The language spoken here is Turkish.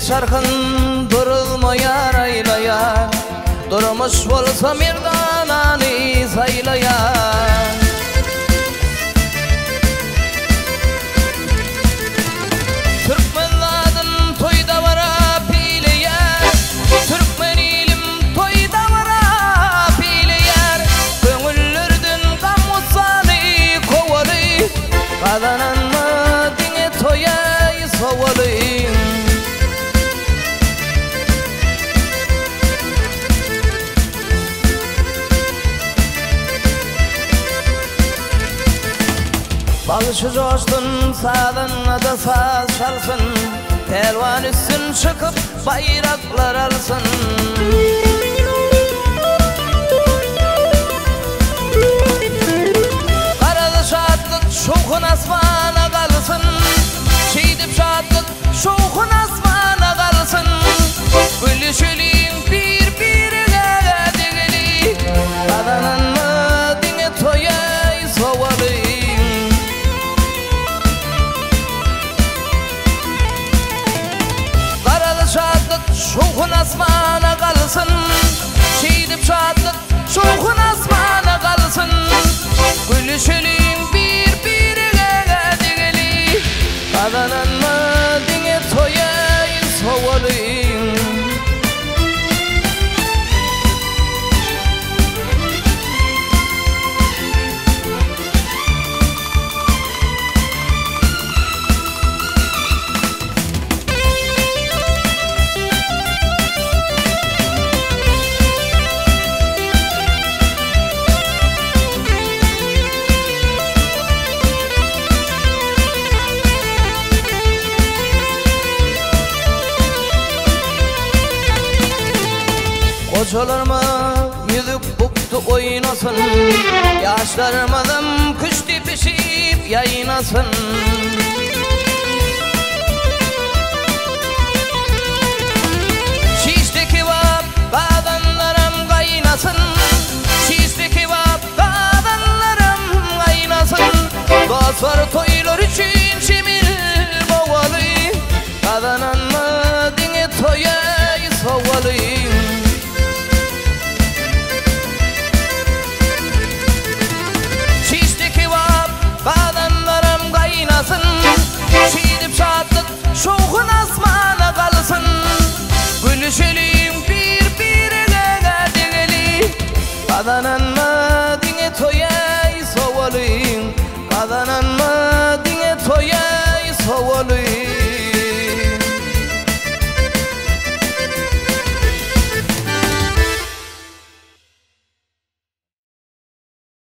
çarkın durulmayar aylayar, durmuş bolsa merdanani saylayar. Türkmenladın toyda vara pileyer, Türkmen ilim toyda vara pileyer. Köngüllerden gamutsanı kovalı, kazananma dine toya sovalı. Balışı coştun sağdan da saz çalsın, pelvan üstün çıkıp bayraklar alsın. Karalı şatlık şoğun asmana kalsın, şeydip şatlık şoğun asmana kalsın. Gülüşülüğün birbirine degeli, kadananma dine toya sovalı. Şoğun asmana kalsın, şeydip şatlık şoğun asmana kalsın. Gülüşülüğün birbirine degeli, kazananma dine toya sovalı. Koçalarıma yüzük buktu oynasın, yaşlarımadım kuş tepişip yayınasın. Şişteki vap kadınlarım kaynasın, şişteki vap kadınlarım kaynasın. Dostlar toylar için şemil boğalı, kazananma dine toya sovalı. Şeydip şatlık şoğun asmana kalsın, gülüşülüğün birbirine degeli, kadananma dine toya sovalı. Kadananma